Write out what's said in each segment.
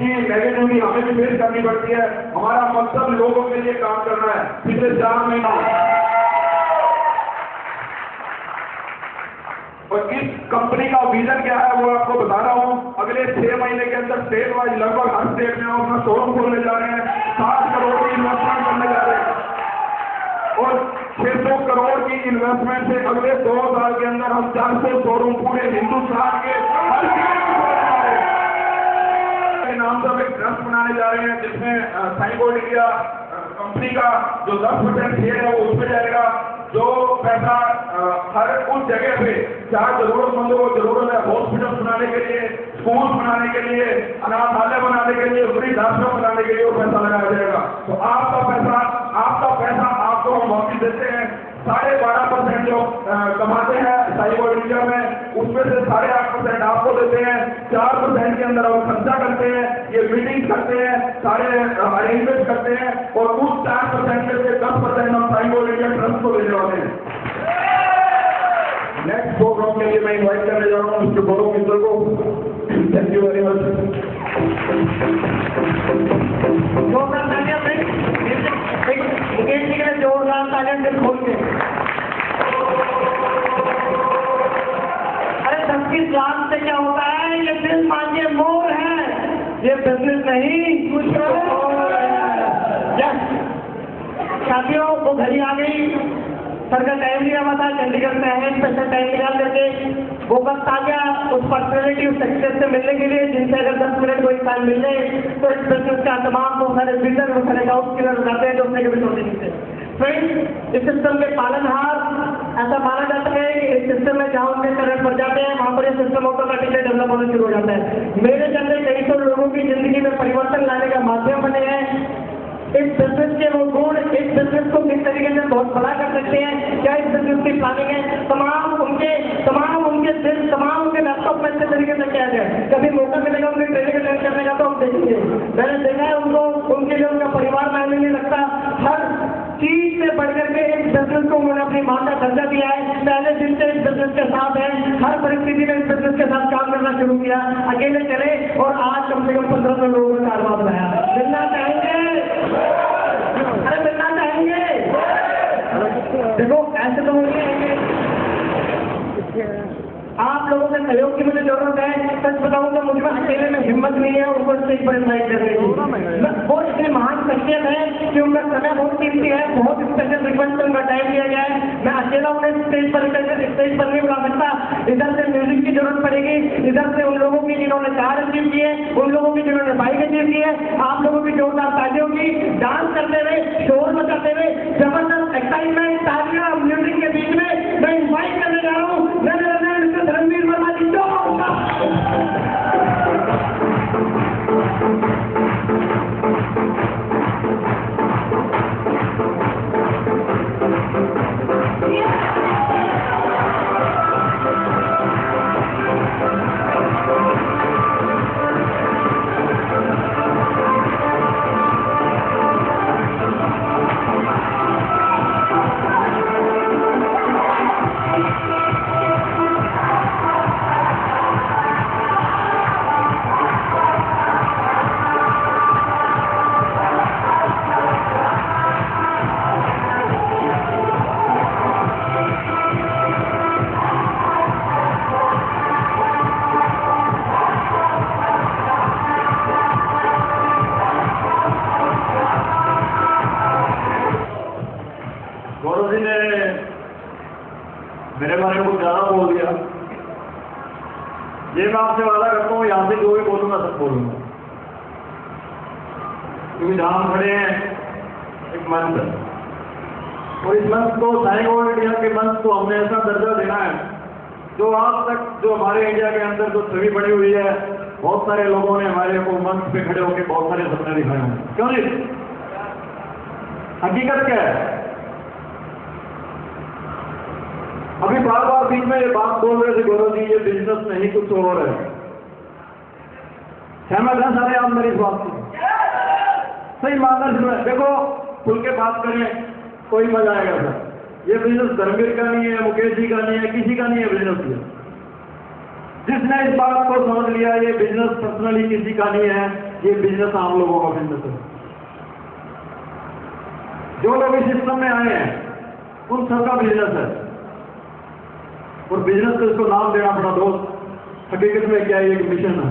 Negativity हमें भी face करनी पड़ती है। हमारा मकसद लोगों के लिए काम करना है। पिछले 4 महीनों और इस कंपनी का विजन क्या है वो आपको बता रहा हूँ। अगले 6 महीने के अंदर स्टेट वाइज लगभग हर स्टेट में हम अपना शोरूम खोलने जा रहे हैं। 60 करोड़ की इन्वेस्टमेंट करने जा रहे हैं और 600 करोड़ की इन्वेस्टमेंट से अगले 2 साल के अंदर हम 400 शोरूम पूरे हिंदुस्तान के हर जिले में खोलने जा रहे हैं। नाम से एक ट्रस्ट बनाने जा रहे हैं जिसमें साई गोल्ड इंडिया कंपनी का जो 10% शेयर है वो उसमें जाएगा। जो पैसा हर उस जगह पे जहाँ जरूरतमंदों को जरूरत है, हॉस्पिटल बनाने के लिए, स्कूल बनाने के लिए, अनाथालय बनाने के लिए, वृद्धाश्रम बनाने के लिए वो पैसा लगाया जाएगा। तो आपका पैसा आपको हम वापिस देते हैं। 12.5% जो कमाते हैं साई गोल्ड इंडिया में, उसमें से 8.5% आपको देते हैं। 4% के अंदर हम खर्चा करते हैं, ये मीटिंग करते हैं, सारे अरेंजमेंट करते हैं और उस 4% में से 10% हम साई गोल्ड इंडिया ट्रस्ट को देने वाले हैं। नेक्स्ट प्रोग्राम के लिए मैं इन्वाइट करने जा रहा हूँ मिस्टर गौरव मित्तल को। Thank you very much. Mukesh ji के लिए जोरदार तालियां दिल खोल के। अरे 10 लाख से क्या होता है, ये दिल मांगे मोर है, ये बिजनेस नहीं कुछ और है। साथियों वो घड़ी आ गई, सर का टाइम लिया हुआ था, चंडीगढ़ में है, स्पेशल टाइम निकाल करके वो वक्त आ गया उस पर्सनैलिटी उस सक्सेस से मिलने के लिए जिनसे अगर 10 मिनट कोई टाइम मिल जाए तो इस बिजनेस का तमाम बहुत सारे बिल्डर बहुत सारे डाउट क्लियर हो जाते हैं जो अपने कभी सोचते नहीं थे। फ्रेंड्स, इस सिस्टम के पालनहार ऐसा माना जाता है कि इस सिस्टम में जहाँ उनके करंट बढ़ जाते हैं वहाँ पर ये सिस्टम ऑटोमेटिकली डेवलप होना शुरू हो जाता है। मेरे जैसे कई सौ लोगों की जिंदगी में परिवर्तन लाने का माध्यम बने हैं। इस बिजनेस के वो गुण इस बिजनेस को किस तरीके से बहुत बड़ा कर सकते हैं, क्या इस बिजनेस की प्लानिंग है, तमाम उनके दिल तमाम उनके लैपटॉप में अच्छे तरीके से किया जाए। कभी मौका मिलेगा उनके ट्रेनिंग अटेंड करने का तो हम देखेंगे। मैंने देखा है उनको, उनके लिए उनका परिवार मायने नहीं लगता। हर चीज से बढ़ करके इस बिजनेस को उन्होंने अपनी मां का दर्जा दिया है। पहले दिन से इस बिजनेस के साथ है, हर परिस्थिति में इस बिजनेस के साथ काम करना शुरू किया, अकेले चले और आज कम से कम 1500 लोगों का कारोबार बनाया। मिलना चाहेंगे? अरे मिलना चाहेंगे? देखो ऐसे तो नहीं आएंगे, आप लोगों के सहयोग की मुझे जरूरत है। सच बताऊं तो मुझे अकेले में हिम्मत नहीं है उनको स्टेज पर इन्वाइट करने की। वो इतनी महान शख्सियत है कि उनका समय बहुत कीमती है, बहुत स्पेशल रिक्वेस्ट में उनका टाइम दिया गया है। मैं अकेला उन्हें स्टेज पर नहीं बुला सकता। इधर से म्यूजिक की जरूरत पड़ेगी, इधर से उन लोगों की जिन्होंने 4 अचीव किए, उन लोगों की जिन्होंने 22 अचीव किए, आप लोगों की जोरदार तालियों की, डांस करते हुए, शोर मचाते हुए, जबरदस्त एक्साइटमेंट, तालियां म्यूजिक के बीच में मैं इन्वाइट करने जा रहा हूँ रणवीर वर्मा जी। गौरव जी ने मेरे बारे में कुछ ज्यादा बोल दिया। ये मैं आपसे वादा करता हूँ यहाँ से जो भी बोलूंगा सब बोलूंगा, क्योंकि जहाँ हम खड़े हैं एक मंच है और इस मंच को साई गोल्ड इंडिया के मंच को हमने ऐसा दर्जा देना है जो आज तक जो हमारे इंडिया के अंदर जो छवि बनी हुई है, बहुत सारे लोगों ने हमारे को मंच पे खड़े होकर बहुत सारे सपने दिखाए हैं। क्यों नहीं? हकीकत क्या है? अभी बार बार बीच में ये बात बोल रहे थे गौरव जी, ये बिजनेस नहीं कुछ और है। सहमत है सारे आप मेरी इस बात से? सही मानना शुरू है। देखो खुल के बात करें कोई मजा आएगा सर। ये बिजनेस धर्मवीर का नहीं है, मुकेश जी का नहीं है, किसी का नहीं है बिजनेस ये। जिसने इस बात को समझ लिया ये बिजनेस पर्सनली किसी का नहीं है, ये बिजनेस आम लोगों का बिजनेस है। जो लोग इस सिस्टम में आए हैं उन सबका बिजनेस है, और बिजनेस को इसको नाम देना पड़ा दोस्त, हकीकत में क्या है, एक मिशन है।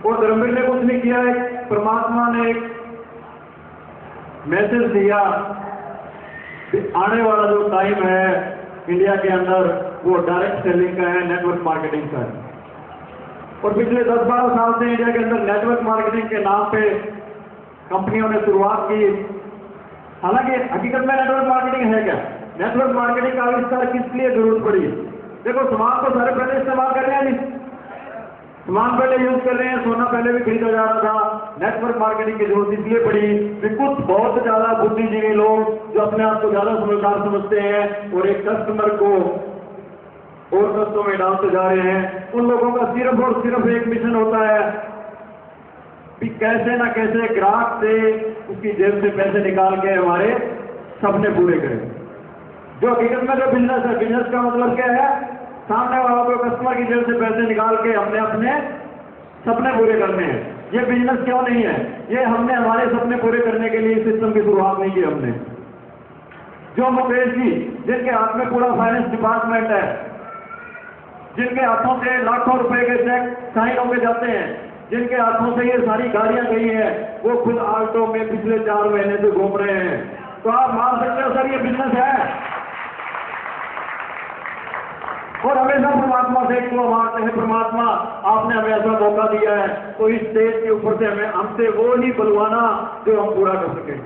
और धर्मवीर ने कुछ नहीं किया, एक परमात्मा ने एक मैसेज दिया कि आने वाला जो टाइम है इंडिया के अंदर वो डायरेक्ट सेलिंग का है, नेटवर्क मार्केटिंग का है। और पिछले 10-12 साल से इंडिया के अंदर नेटवर्क मार्केटिंग के नाम पे कंपनियों ने शुरुआत की। हालांकि हकीकत में नेटवर्क मार्केटिंग है क्या? नेटवर्क मार्केटिंग का आविष्कार किस लिए जरूरत पड़ी? देखो, सामान तो सारे पहले इस्तेमाल कर रहे हैं, नहीं सामान पहले यूज कर रहे हैं, सोना पहले भी खरीदा जा रहा था। नेटवर्क मार्केटिंग की जरूरत इसलिए पड़ी कि कुछ बहुत ज्यादा बुद्धिजीवी लोग जो अपने आप को ज्यादा समझदार समझते हैं और एक कस्टमर को और कष्टों में डालते जा रहे हैं, उन लोगों का सिर्फ और सिर्फ एक मिशन होता है कि कैसे ना कैसे ग्राहक से उसकी जेब से पैसे निकाल के हमारे सपने पूरे करें। जो हकीकत में जो बिजनेस है, बिजनेस का मतलब क्या है? सामने वालों को कस्टमर की जेब से पैसे निकाल के हमने अपने सपने पूरे करने हैं। ये बिजनेस क्यों नहीं है? ये हमने हमारे सपने पूरे करने के लिए इस सिस्टम की शुरुआत नहीं की हमने। जो मुकेश जी, जिनके हाथ में पूरा फाइनेंस डिपार्टमेंट है, जिनके हाथों से लाखों रुपए के चेक साइन होके जाते हैं, जिनके हाथों से ये सारी गाड़ियां गई हैं, वो खुद आल्टो में पिछले 4 महीने से घूम रहे हैं। तो आप मान सकते हो सर, ये बिजनेस है। और हमेशा परमात्मा से एक दुआ मांगते हैं, परमात्मा आपने हमें ऐसा मौका दिया है तो इस स्टेज के ऊपर से हमें हमसे वो ही बुलवाना जो हम पूरा कर सके।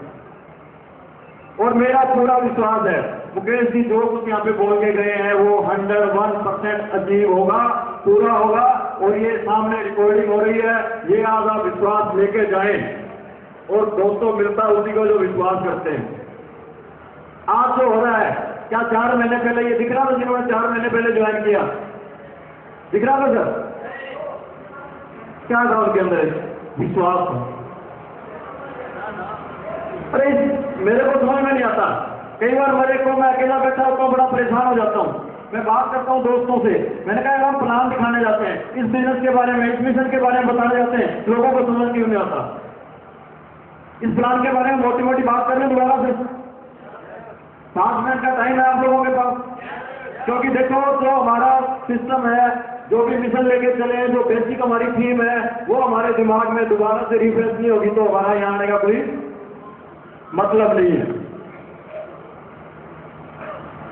और मेरा पूरा विश्वास है मुकेश जी जो कुछ यहाँ पे बोल के गए हैं वो 101% अचीव होगा, पूरा होगा। और ये सामने रिकॉर्डिंग हो रही है, ये आज आप विश्वास लेके जाएं। और दोस्तों, मिलता उसी को जो विश्वास करते हैं। आज जो हो रहा है, क्या 4 महीने पहले ये दिख रहा था? जिन्होंने 4 महीने पहले ज्वाइन किया, दिख रहा था सर? क्या था उनके अंदर? विश्वास। अरे मेरे को समझ में नहीं आता, कई बार मेरे को, मैं अकेला बैठा होता हूँ, बड़ा परेशान हो जाता हूँ। मैं बात करता हूँ दोस्तों से, मैंने कहा हम प्लान दिखाने जाते हैं, इस बिजनेस के बारे में, इस मिशन के बारे में बताने जाते हैं, लोगों को समझ क्यों नहीं आता? इस प्लान के बारे में मोटी मोटी बात कर लें दोबारा से। 5 मिनट का टाइम है आप लोगों के पास, क्योंकि देखो जो हमारा सिस्टम है, जो भी मिशन लेके चले हैं, जो बेसिक हमारी थीम है, वो हमारे दिमाग में दोबारा से रिफ्रेश नहीं होगी तो हमारा यहाँ आने का कोई मतलब नहीं है।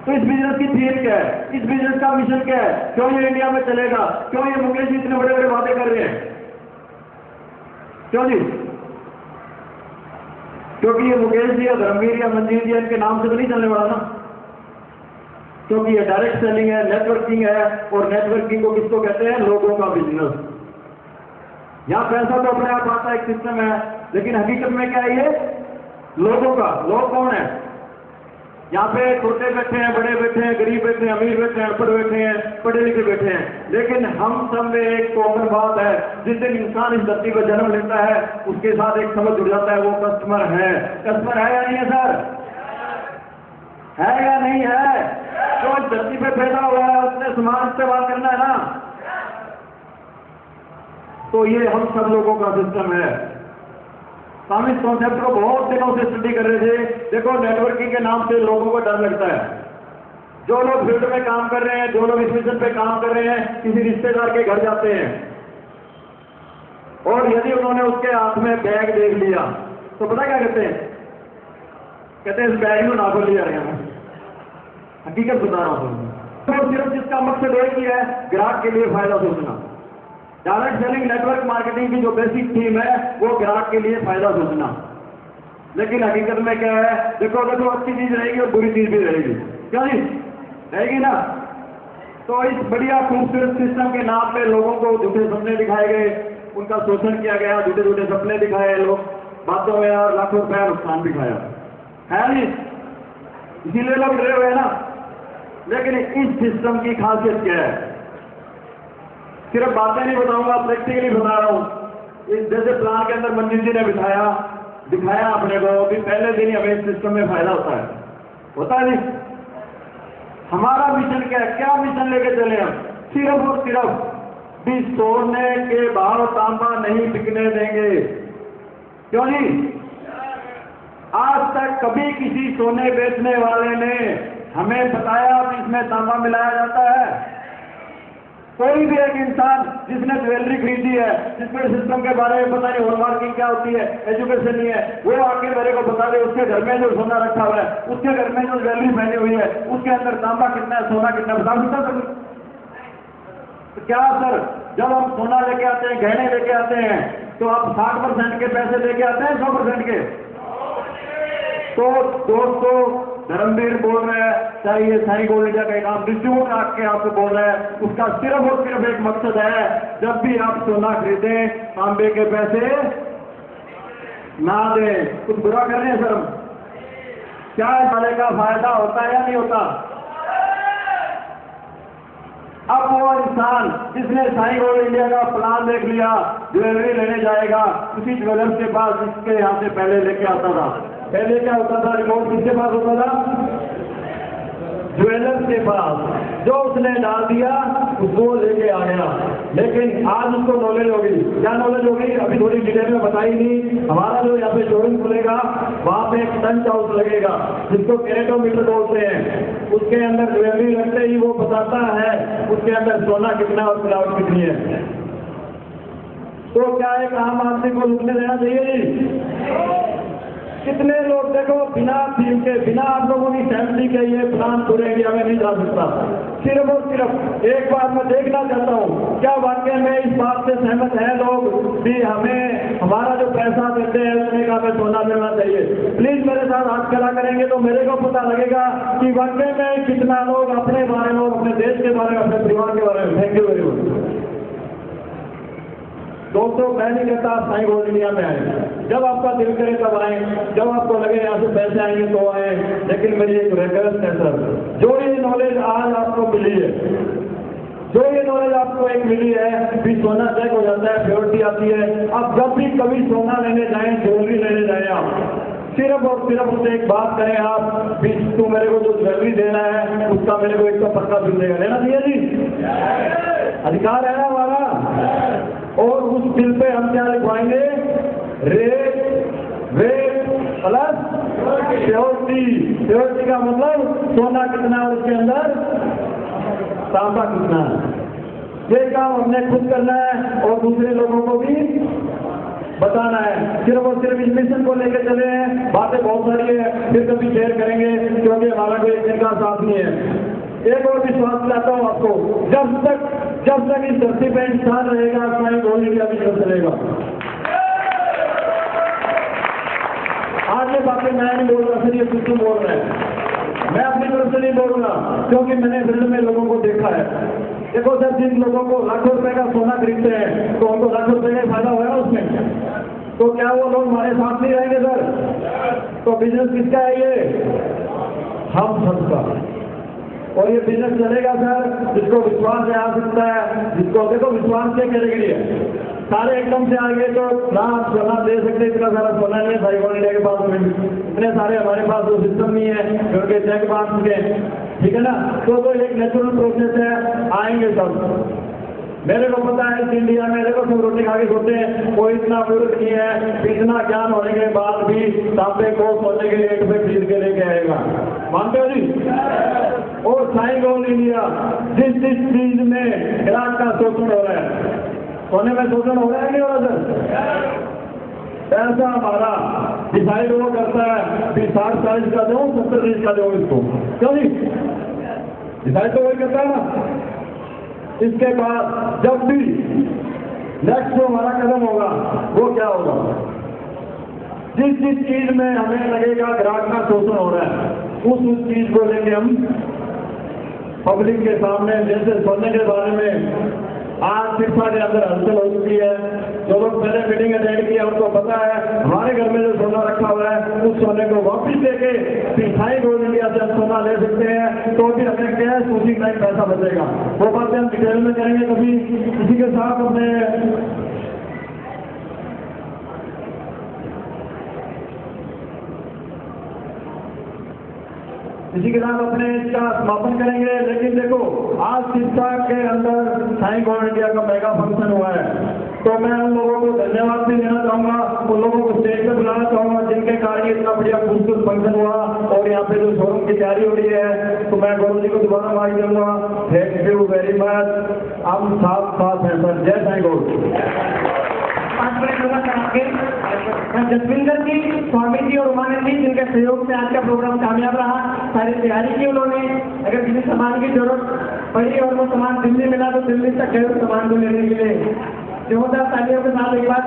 तो इस बिजनेस की थीम क्या है? इस बिजनेस का मिशन क्या है? क्यों ये इंडिया में चलेगा? क्यों ये मुकेश जी इतने बड़े बड़े वादे कर रहे हैं? क्यों जी? क्योंकि ये मुकेश जी या धर्मवीर या मंजीत जी इनके नाम से तो नहीं चलने वाला ना, क्योंकि ये डायरेक्ट सेलिंग है, नेटवर्किंग है। और नेटवर्किंग को किसको कहते हैं? लोगों का बिजनेस। यहाँ पैसा तो अपने आप आता है, एक सिस्टम है, लेकिन हकीकत में क्या है? ये लोगों का। लोग कौन है? यहाँ पे छोटे बैठे हैं, बड़े बैठे हैं, गरीब बैठे हैं, अमीर बैठे हैं, अनपढ़ बैठे हैं, पढ़े लिखे बैठे हैं, लेकिन हम सब में एक कॉमन बात है। जिस दिन इंसान इस धरती पर जन्म लेता है उसके साथ एक समझ जुड़ जाता है, वो कस्टमर है। कस्टमर है या नहीं है सर? है या नहीं है? जो इस धरती पे पैदा हुआ है उसने सामान इस्तेमाल करना है ना। तो ये हम सब लोगों का सिस्टम है। हम इस कॉन्सेप्ट को बहुत दिनों से स्टडी कर रहे थे। देखो, नेटवर्किंग के नाम से लोगों को डर लगता है। जो लोग फील्ड में काम कर रहे हैं, जो लोग इस मिशन पे काम कर रहे हैं, किसी रिश्तेदार के घर जाते हैं और यदि उन्होंने उसके हाथ में बैग देख लिया तो पता क्या कहते हैं? कहते हैं इस बैग में ना खोल लिया रहे हैं। हकीकत बता रहा हूं। तो सिर्फ जिसका मकसद एक ही है, ग्राहक के लिए फायदा सोचना। डायरेक्ट सेलिंग नेटवर्क मार्केटिंग की जो बेसिक थीम है वो ग्राहक के लिए फायदा सोचना। लेकिन हकीकत में क्या है? देखो देखो, अच्छी चीज रहेगी और बुरी चीज भी रहेगी। क्यों जी? रहेगी ना। तो इस बढ़िया खूबसूरत सिस्टम के नाम पे लोगों को झूठे सपने दिखाए गए, उनका शोषण किया गया, झूठे झूठे सपने दिखाए, लोग बातों में और लाखों रुपया नुकसान दिखाया है नहीं, इसीलिए लोग डरे हुए ना। लेकिन इस सिस्टम की खासियत क्या है? सिर्फ बातें नहीं बताऊंगा, प्रैक्टिकली बता रहा हूं। इस जैसे प्लान के अंदर मंजिल जी ने दिखाया अपने को कि पहले दिन ही हमें इस सिस्टम में फायदा होता है नहीं। हमारा मिशन क्या है? क्या मिशन लेके चले हम? सिर्फ और सिर्फ भी सोने के भाव तांबा नहीं बिकने देंगे। क्यों नहीं? आज तक कभी किसी सोने बेचने वाले ने हमें बताया कि इसमें तांबा मिलाया जाता है? कोई भी एक इंसान जिसने ज्वेलरी खरीदी है, जिसमें सिस्टम के बारे में पता नहीं, हॉलमार्किंग क्या होती है, एजुकेशन नहीं है, वो आके मेरे को बता दे उसके घर में जो सोना रखा हुआ है, उसके घर में जो ज्वेलरी पहनी हुई है, उसके अंदर तांबा कितना है, सोना कितना, बता सकता सर? तो क्या सर, जब हम सोना लेके आते हैं, गहने लेके आते हैं, तो आप 60% के पैसे लेके आते हैं 100% के? तो दोस्तों, धर्मवीर बोल रहे हैं, चाहे ये साईं गोल्ड इंडिया का काम डिस्ट्रीब्यूट आके आपको बोल रहे हैं, उसका सिर्फ और सिर्फ एक मकसद है, जब भी आप सोना खरीदें, तांबे के पैसे ना दें। कुछ बुरा कर रहे हैं सर? क्या इस वाले का फायदा होता है या नहीं होता? अब वो इंसान जिसने साईं गोल्ड इंडिया का प्लान देख लिया, ज्वेलरी लेने जाएगा उसी ज्वेलर्स के पास जिसके यहाँ से पहले लेके आता था। पहले क्या होता था, रिकॉर्ड किसके पास होता था? ज्वेलर्स के पास। जो उसने डाल दिया उसको लेके आ गया। लेकिन आज उसको नॉलेज होगी। क्या नॉलेज होगी? अभी थोड़ी डिटेल में बताई नहीं। हमारा जो यहाँ पे शोरूम खुलेगा, वहाँ पे एक टंच हाउस लगेगा जिसको कैरेटोमीटर बोलते हैं। उसके अंदर ज्वेलरी रखते ही वो बताता है उसके अंदर सोना कितना और मिलावट कितनी है। तो क्या एक आम आदमी को रुकने देना चाहिए जी? कितने लोग देखो बिना थीम के, बिना आप लोगों की सहमति के ये प्लान पूरे इंडिया में नहीं जा सकता। सिर्फ और सिर्फ एक बात मैं देखना चाहता हूँ, क्या वाकई में इस बात से सहमत है लोग कि हमें हमारा जो पैसा देते हैं उसमें का हमें सोना मिलना चाहिए? प्लीज मेरे साथ हाथ खड़ा करेंगे तो मेरे को पता लगेगा कि वाकई में कितना लोग अपने बारे में, अपने देश के बारे में, अपने परिवार के बारे में। Thank you very much. दोस्तों, मैं नहीं कहता आप साईं गोल्ड इंडिया में आए, जब आपका दिल करे तब आए, जब आपको लगे यहाँ से पैसे आएंगे तो आए। लेकिन मेरी एक रिक्वेस्ट है सर, जो ये नॉलेज आज आपको मिली है, जो ये नॉलेज आपको एक मिली है, भी सोना चेक हो जाता है, प्योरिटी आती है। अब जब भी कभी सोना लेने जाएं, ज्वेलरी लेने जाएं, आप सिर्फ और सिर्फ उसे एक बात करें, आप भी तू मेरे को जो ज्वेलरी देना है उसका मेरे को एक तो पक्का बिल देगा। लेना चाहिए जी, अधिकार है ना हमारा। और उस बिल पे हम क्या लिखवाएंगे? Rate, weight plus purity. Purity का मतलब सोना कितना और उसके अंदर तांबा कितना। ये काम हमने खुद करना है और दूसरे लोगों को भी बताना है। सिर्फ और सिर्फ इस मिशन को लेकर चले हैं, बातें बहुत सारी है, फिर कभी शेयर करेंगे क्योंकि हमारा कोई एक दिन का साथ नहीं है। एक और विश्वास दिलाता हूँ आपको, जब तक इस धरती पे इंसान रहेगा, साईं गोल्ड इंडिया भी चलेगा। आज ये बातें मैं नहीं बोल रहा सर, ये कुछ बोल रहे हैं। मैं अपनी तरफ से नहीं बोल रहा क्योंकि मैंने फील्ड में लोगों को देखा है। देखो सर, जिन लोगों को लाखों रुपए का सोना खरीदते हैं तो उनको लाखों रुपए का फायदा होगा उसमें, तो क्या वो लोग हमारे साथ नहीं रहेंगे सर? तो बिजनेस किसका है ये? हम सबका। और ये बिजनेस चलेगा सर जिसको विश्वास है आ सकता है, जिसको देखो विश्वास क्या कैटेगरी है। सारे एकदम से आगे तो ना आप सोना दे सकते, इतना सारा सोना नहीं है साईं गोल्ड इंडिया के पास में, इतने सारे हमारे पास वो सिस्टम नहीं है क्योंकि चेक बांट के, ठीक है ना। तो एक नेचुरल प्रोसेस है, आएंगे सब। मेरे को पता है इस इंडिया में देखो सब रोटी खा के सोते हैं, कोई इतना मूर्ख नहीं है, इतना ज्ञान होने के बाद भी तांबे को सोने के रेट पे खरीद के लेके आएगा। मानते हो जी? और साईं गोल्ड इंडिया जिस चीज में ग्राहक का शोषण हो रहा है, सोने में शोषण हो रहा है नहीं हो रहा सर? पैसा हमारा डिसाइड वो करता है कि 60-40 का दो, 70-30 का दो इसको, क्यों नहीं? डिसाइड तो वही करता है ना। इसके बाद जब भी नेक्स्ट जो हमारा कदम होगा वो क्या होगा? जिस चीज में हमें लगेगा ग्राहक का शोषण हो रहा है उस चीज को लेके हम पब्लिक के सामने, जैसे सोने के बारे में आज शिक्षा के अंदर हलचल हो चुकी है। जो लोग पहले मीटिंग अटेंड किया उनको पता है हमारे घर में जो सोना रखा हुआ है उस सोने को वापिस लेके साईं गोल्ड इंडिया से हम सोना ले सकते हैं, तो भी हमें क्या है सोचिंग टाइम पैसा बचेगा। वो बातें हम डिटेल में करेंगे कभी किसी के साथ अपने इसी के साथ अपने इसका समापन करेंगे। लेकिन देखो आज शिक्षा के अंदर साईं गोल्ड इंडिया का मेगा फंक्शन हुआ है, तो मैं उन लोगों को धन्यवाद भी देना चाहूंगा, उन लोगों को स्टेज उनके कारण ये इतना बढ़िया खूबसूरत फंक्शन हुआ। और यहाँ पे जो शोरूम की तैयारी हो रही है, तो मैं गौरव जी को दोबारा माइक दूंगा। Thank you very much. हम साथ साथ हैं सर। जय साईं गौर। 5 मिनट होगा सर आपके। जसविंदर जी, स्वामी जी और उमानंद जी, जिनके सहयोग से आज का प्रोग्राम कामयाब रहा, सारी तैयारी की उन्होंने। अगर किसी सामान की जरूरत पड़ी और वो सामान दिल्ली मिला तो दिल्ली तक गए उस सामान को लेने के लिए। जोरदार तालियों के साथ एक बार